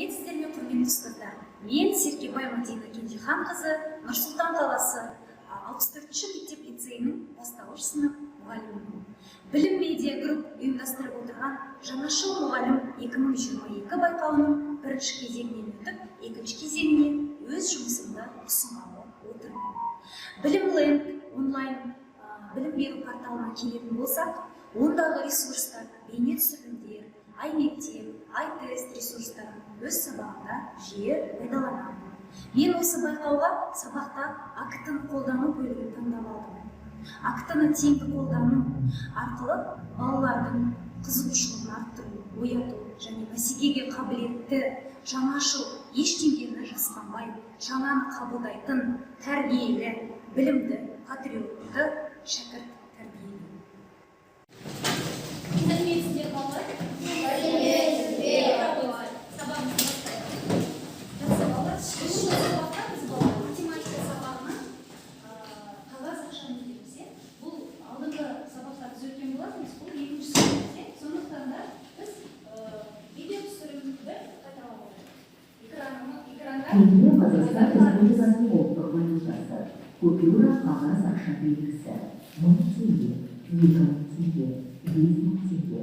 Сәлеметсіздер ме, құрметті ұстаздар? Мен Серкебай Мадина Кенжеханқызы, Нұр-Сұлтан қаласы 64-ші мектеп лицейінің бастауыш сынып мұғалімімін. Білім медиа групп ұйымдастырып отырған жаңашыл мұғалім 2022 байқауының бірінші кезеңінен өтіп, екінші кезеңіне өз жұмысымды ұсынғалы отырмын. Білім онлайн білім беру порталына келетін болсақ, ондағы ресурстар, бейне түсірілімдер, ай-мектеп, ай-тест ресурстарын өз сабағында жиі пайдаланамын. Мен осы байқауға сабақта АКТ-ны қолдану бөлігін таңдап алдым. АКТ-ны тиімді қолдану арқылы балалардың қызығушылығын арттыру, ояту және бәсекеге қабілетті, жаңашыл, ештеңені жасқанбай, жаңаны қабылдайтын, тәрбиелі, білімді, патриотты шәкірт тәрбиелеу. Сәлеметсіздер балалар? Сәлеметсіздер. Сабағымызды бастаймыз. Жақсы балалар, бүгінгі сабақта біз математика сабағынан қағаз ақшаны өтеміз. Бұл алдыңғы сабақта біз өткен болатынбыз, бұл екінші сабақ. Сондықтан да біз видео түсірімді қайталап отырмыз. Қазақстан Республикасының ұлттық валютасы. Купюра қағаз ақша белгісі. 1000 теңге, 2000 теңге, 5000 теңге.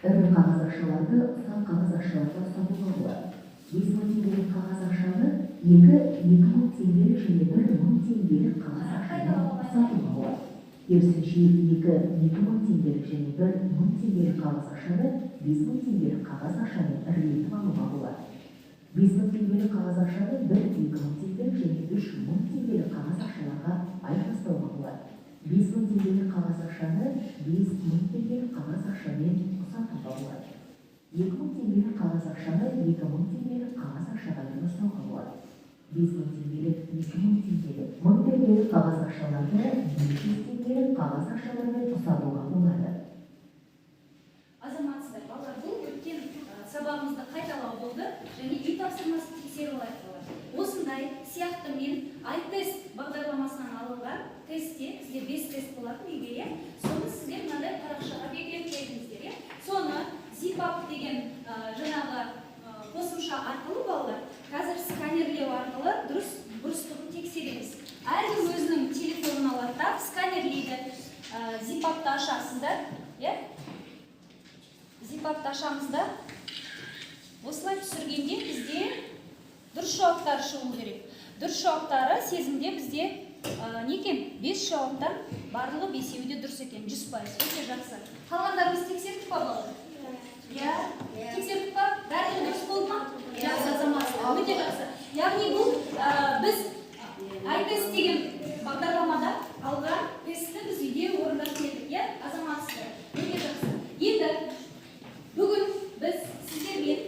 Ірі қағаз ақшаларды ұсақ қағаз ақшаларда сатуға болады. 5000 теңгелік қағаз ақшаны 2000 теңгелік және 1000 теңгелік қағаз ақшаны сатуға болады. Керісінше 2000 теңгелік және 1000 теңгелік қағаз ақшаны 5000 теңгелік қағаз ақшаны ірілетіп алуға болады. 5000 теңгелік қағаз ақшаны 2000 теңгелік және 3000 теңгелік қағаз ақшаларға айырбастауға болады. 5000 теңгелік қағаз ақшаны 5000 теңгелік қағаз ақшамен сатуға болады. 2000 теңгелік қағаз ақшаны 2000 теңгелік қағаз ақшаға айырбастауға болады. 5000 теңгелік, 2000 теңгелік, 1000 теңгелік қағаз ақшаларды 500 теңгелік қағаз ақшалармен сатуға болады. Азаматсыздар, балалар, бұл өткен сабағымызды қайталау болды және үй тапсырмасын тексеру арқылы. Осындай сияқты мен ай-тест бағдарламасынан алынған тестте, сізде 5 тест болатын үйге, соны сіздер мынадай парақшаға белгілеп қойдыңыздар. Соны Zipap деген жаңағы қосымша арқылы балалар, қазір сканерлеу арқылы дұрыстығын тексереміз. Әркім өзінің телефонын алады да, сканерлейді. Zipap'ты ашасыздар. Zipap'ты ашамызда. Осылай түсіргенде бізде дұрыс жауаптар шығу керек. Дұрыс жауаптары сезімде бізде некен? 5 жауаптан барлығы 5-еуі де дұрыс екен, 100%. Өте жақсы. Қалғандарымыз тексердік па балалар? Тексердік па? Бәрі дұрыс болды ма? Жақсы, азаматсыздар. Өте жақсы. Яғни бұл біз ай-тест деген бағдарламада алған тестті біз үйде орындап келдік, азаматсыздар. Өте жақсы. Енді бүгін біз сіздермен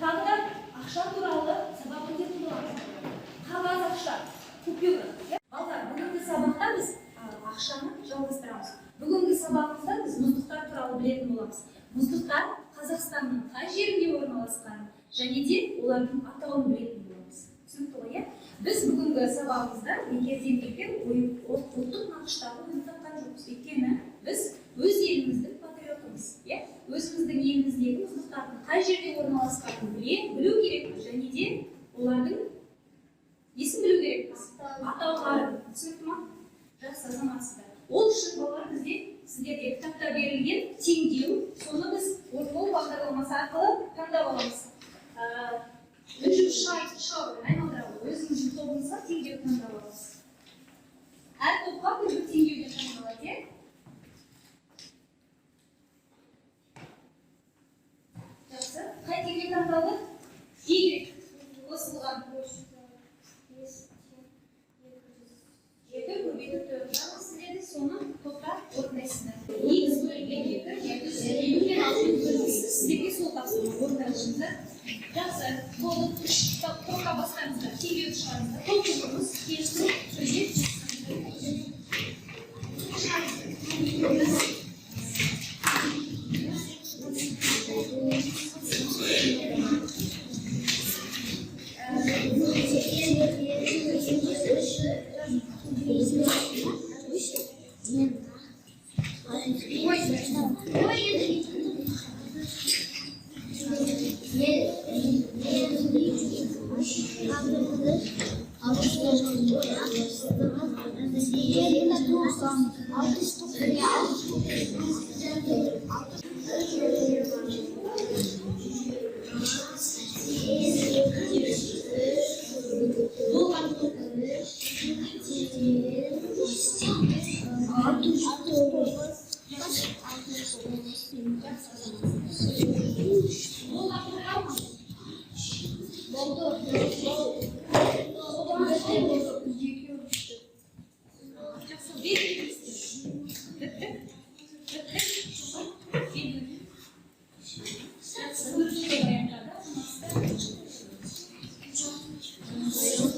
тағы да ақша туралы сабақ өтетін боламыз. Қағаз ақша, купюра. Балалар, бүгінгі сабақта біз ақшаны жалғастырамыз. Бүгінгі сабағымызда біз мұздықтар туралы білетін боламыз. Мұздықтар Қазақстанның қай жерінде орналасқанын және де олардың атауын білетін боламыз. Түсінікті ғой, біз бүгінгі сабағымызда бекерден келген ұлттық нақыштарды ойып тапқан жоқпыз. Өйткені біз өз еліміздің патриотымыз. Өзіміздің еліміздегі мұздықтардың қай жерде орналасқанын білу керекпіз және де олардың несін білу керекпіз? Атауларын. Түсінікті ма? Жақсы, азаматсыздар. Ол үшін балалар бізде сіздерге кітапта берілген теңдеу, соны біз орталық бағдарламасы арқылы таңдап аламыз. Айналдырады. Өзіңіздің тобыңызға теңдеу таңдап аламыз. Әр топқа бір теңдеуден таңдалады. Жақсы. Қай теңдеу таңдалды? Y қосылған. 7 көбейтіп 4 сіздерді соны топқа орындайсыздар. X бөлінген 2 сіздерге сол тапсырма орындаушыңыздар. Жақсы, болды топқа бастаңыздар, теңдеуді шығарыңыздар. Толқынымыз келісіп сөйлеп Ой,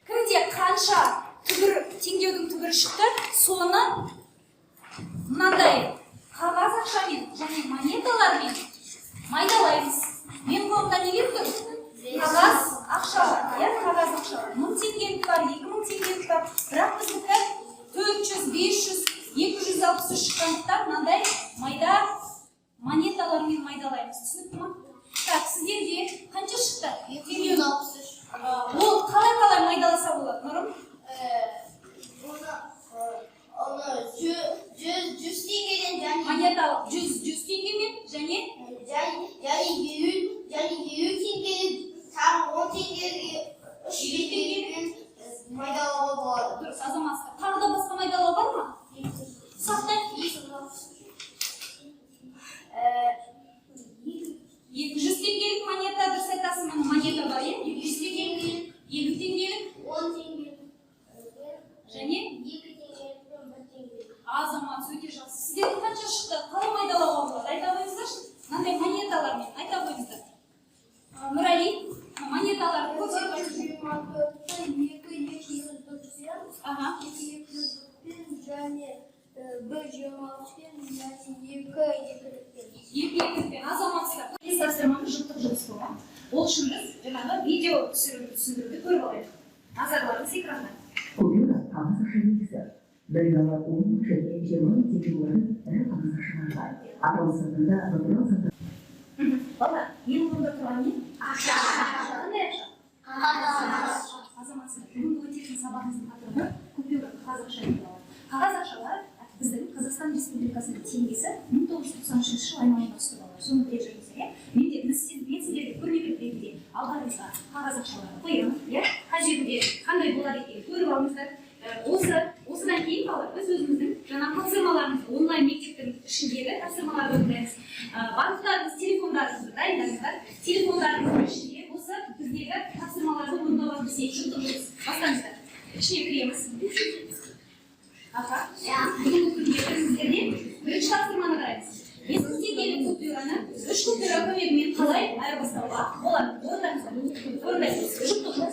Кімде қанша теңгеудің түбірі шықты, соны мынандай қағаз ақшамен және монеталармен майдалаймыз. Мен қолымда не келіп тұр? Қағаз ақша бар, иә, қағаз ақша бар. 1000 теңгелік бар, 2000 теңгелік бар. Бірақ біздікі 400, 500, 263 шыққандықтан мынандай майда монеталармен майдалаймыз. Түсінікті ма? Так, сіздерде қанша шықты? Ол қалай майдаласа болады, Нұрым? Оны 100 теңгеден және Монеталық 100 теңгемен және елу теңгеден тағы 10 теңгеге 3 теңгеден майдалауға болады. дұрыс, азаматсыздар. Тағы да басқа майдалау бар ма? Сақтай. 100 теңгелік монета, дұрыс айтасың, монета бар, е? 100 теңгелік, 50 теңгелік, 10 теңгелік және 2 теңгелік 1 теңгелік. азамат, өте жақсы. Сіздердің қанша шықты? Қалай майдалауға болады? Айта қойыңыздаршы. Мынандай монеталармен айта қойыңыздар. Нұрали, монеталарды көрсетіп. 290 Ага. 290 және 126 және 220. Азаматсыздар. Біз тапсырманы жұптық жұмыс болған. Ол үшін біз жаңағы видео түсіндіруді көріп алайық. Назарларыңыз экранда. Купюра қағаз ақша белгісі. 1 доллар 10 және 20 теңгелері ірі қағаз ақшалар бар. Атаулы сандырда натурал сандар. Бала, менің қолымда тұрған не? Ақша. Қандай ақша? Азаматсыздар, бүгінгі өтетін сабағымыздың тақырыбы купюра, қағаз ақша деп аталады. Қағаз ақшалар біздің Қазақстан Республикасының теңгесі 1993 жыл айналымға түсті балалар. Соны біле жүріңіздер, иә? Мен сіздерге көрнекі ретінде алдарыңызға қағаз ақшаларды қоямын, иә? Қай жерде қандай болар екенін көріп алыңыздар. Осыдан кейін балалар біз өзіміздің жаңа тапсырмаларымызды онлайн мектептің ішіндегі тапсырмаларды орындаймыз. Барлықтарыңыз телефондарыңызды дайындаңыздар. Телефондарыңыздың ішінде осы біздегі тапсырмаларды орындауға кірісейік. Жұптық жұмыс бастаңыздар. Ішіне кіреміз. Аха. Бүгінгі күнде сіздерде бірінші тапсырманы қараймыз. 50 теңгелік купюраны 3 купюра көмегімен қалай айырбастауға болады? Орындаймыз. Жұптық жұмыс.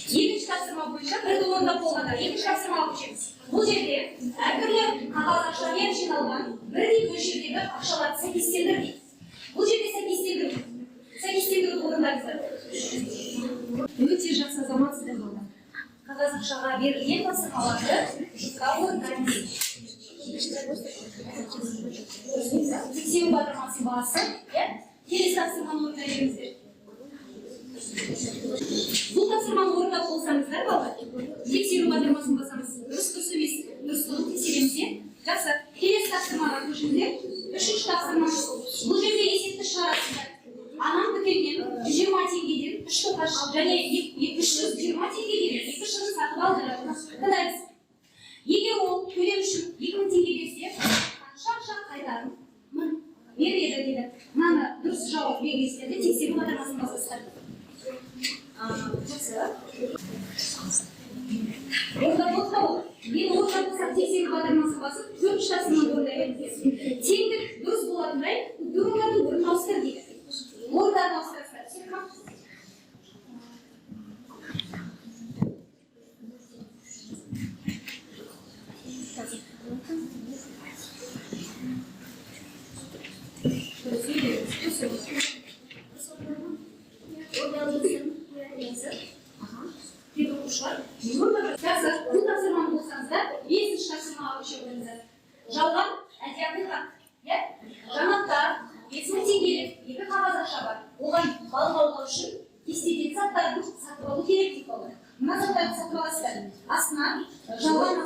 Екінші тапсырма бойынша бірді орындап болғанда екінші тапсырмаға көшеміз. Бұл жерде әртүрлі қағаз ақшамен жиналған бірдей мөлшердегі ақшаларды сәйкестендір дейді. Бұл жерде сәйкестендіруді орындаңыздар. Өте жақсы азаматсыздар болған. Қағаз ақшаға берілген тапсырмаларды жұтқа орындаймыз. Тексеру батырмасы басы, келесі тапсырманы орындай беріңіздер. Бұл тапсырманы орындап болсаңыздар, балалар, тексеру батырмасын басамыз. Дұрыс емес, дұрыстығын тексереміз. Жақсы, келесі тапсырмаға көшіңіздер. Үшінші тапсырма. Бұл жерде есепті шығарасыздар. Анам дүкеннен 120 теңгеден 3 тоқаш және 320 теңгеден 2 шырын сатып алды. Тыңдаймыз. Егер ол төлем үшін 2000 теңге берсе, қанша ақша қайтарым? Береді деді. Мынаны дұрыс жауап беріңіздерді тексеру батырмасын басасыздар. Орда болса ол. Мен орда болса тексеру батырмасын басып, 4 тапсырманы орындай беріңіздер. Теңдік дұрыс болатындай, купюралардың орнын ауыстыр дейді. Орданы ауыстырасыздар. Серхан. Бұл тапсырманы болсаңыздар, 5-ші тапсырмаға көше қойыңыздар. Жалған әдияты хат. балық аулау үшін кестедегі заттарды сатып алу керек дейді балалар. Мына заттарды сатып аласыздар. Астына жалған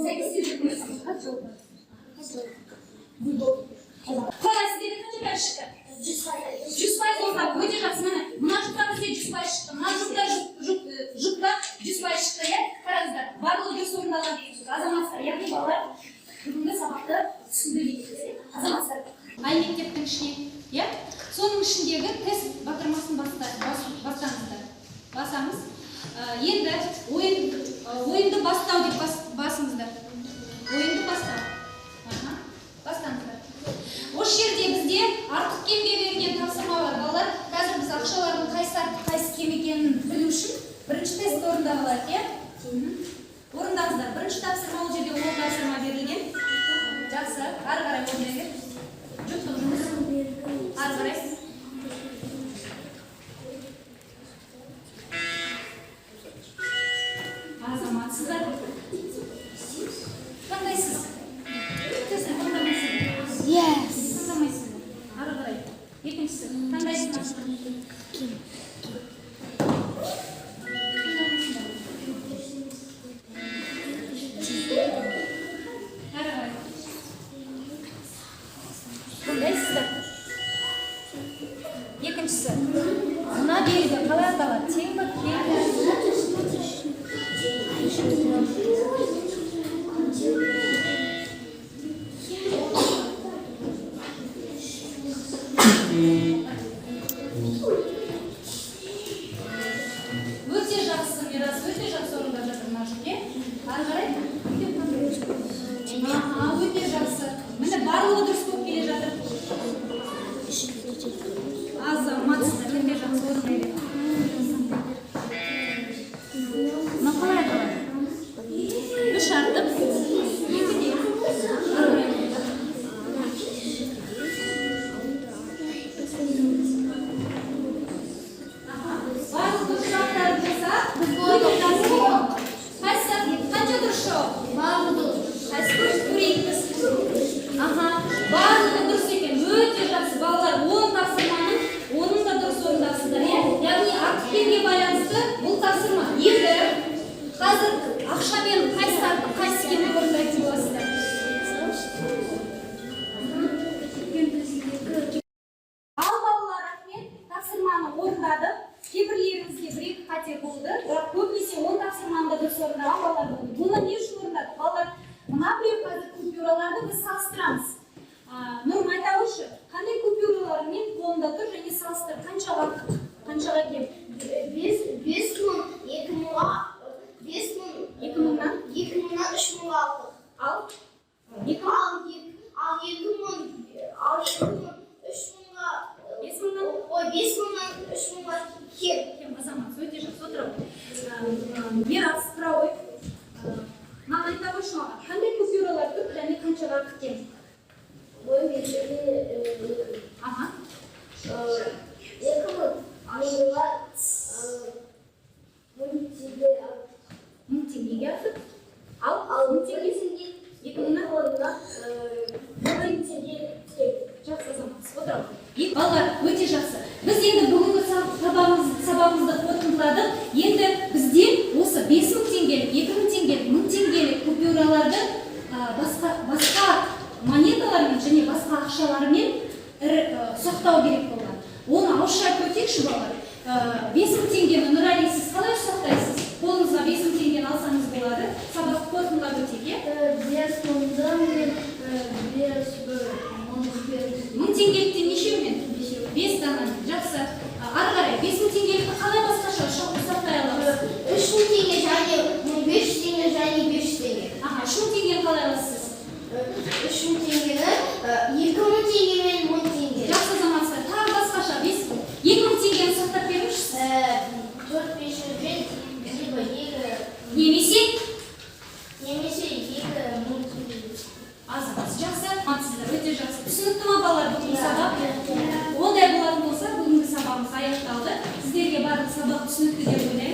сәйкестендіру көрсетеді. Қалай сіздерде қанша пайыз шықты? 100% олар өте жақсы. Мына жұпта бізде 100% шықты. Мына жұпта 100% шықты, иә? Қараңыздар, барлығы дұрыс орындалған деген сөз. Азаматтар, яғни балалар бүгінгі сабақты түсінді дейді. Азаматтар, ай мектептің ішіне, иә? Соның ішіндегі тест батырмасын бастаңыздар. Басамыз. Енді ойынды бастау деп басыңыздар. Ойынды бастау. Бастаңыздар. Осы жерде бізде артық кемге берген тапсырма бар. Балалар, қазір біз ақшалардың қайсы артық, қайсы кем екенін білу үшін бірінші тест орындап алайық, иә? Орындаңыздар. Бірінші тапсырма ол жерде 10 тапсырма берілген. Жақсы. Ары қарай орындай бер. Жұптың жұмыс. Ары қарай. Азаматсыздар. Қандайсыз? Тестін қандамайсыздар? Yes. Қандамайсыздар. Ары қарай. Екіншісі. Қандайсыздар? Ары қарай. Қандайсыздар? Екіншісі. Мына белгі қалай аталады? Тең бе? Өте жақсы, Мирас, өте жақсы орындап жатыр мына жүзде. Ары қарай. Өте жақсы. Міне барлығы дұрыс болып келе жатыр. Азаматсыздар, өте жақсы орындай бер. Мына қалай аталады? 3 артып, 2 де. Барлық дұрыс жауаптар болса, біз қанша дұрыс жауап? Барлығы дұрыс. Қайсы көрейік біз? Барлығы дұрыс екен. Өте жақсы балалар. 10 тапсырманың 10-ын да дұрыс орындасыздар, иә? Яғни артық кемге байланысты бұл тапсырма. Енді қазір ақшамен қайсы артық, қайсы кемді орындайтын боласыздар? Ал балалар, рахмет, тапсырманы орындады. Кейбірлеріңізге 1-2 қате болды, бірақ көбінесе 10 тапсырманы да дұрыс орындаған балалар болды. Бұны не үшін орындады? Балалар, мына біреу қазір купюраларды біз салыстырамыз. Нұрым айта қойшы, қандай купюралар мен қолында тұр және салыстыр, қаншаға кем? 5 мың, 2 мыңға, 2 мыңнан 3 мыңға алдық. ал 2 мың, Ал 2 мың, 3 мыңға, 5 мыңнан 5 мыңнан 3 мыңға кем. Азамат, өте жақсы отырып. Мирас, сұрау ой. Маған айта қойшы маған, қандай купюралар тұр және қаншаға кем? Бой бершілі 2 мың, мыңға 1000 теңгеге артып, ал 1000 теңгесінде 2 мыңнан 1000 теңге кем. Жақсы, Азамат, отырып. Балалар, өте жақсы. Біз енді бүгінгі сабағымызды қорытындыладық. Енді бізде осы 5000 теңгелік, 2000 теңгелік, 1000 теңгелік купюраларды басқа монеталармен және басқа ақшалармен ұсақтау керек болған. Оны ауызша айтып өтейікші балалар. 5000 теңгені Нұрали, сіз қалай ұсақтайсыз? Қолыңызға 5000 теңгені алсаңыз болады. Сабақты қорытындылап өтейік, е? 1000 теңгеліктен нешеумен? 5 дана. Жақсы. Ары қарай 5000 теңгелікті қалай басқаша ұсақтай аламыз? 3000 теңге және 500 теңге және 500 теңге. 3000 теңгені қалай аласыз? 3000 теңгені 2000 теңге мен 1000 теңге. Жақсы, Азаматсыздар. Тағы басқаша 2000 теңгені сақтап беріңізші. 4-500 мен Немесе 2 мың теңге. Азамат, жақсы. Азаматсыздар, өте жақсы. Түсінікті ма балалар бүгінгі сабақ? Ондай болатын болса, бүгінгі сабағымыз аяқталды. Сіздерге барлық сабақ түсінікті деп ойлаймын.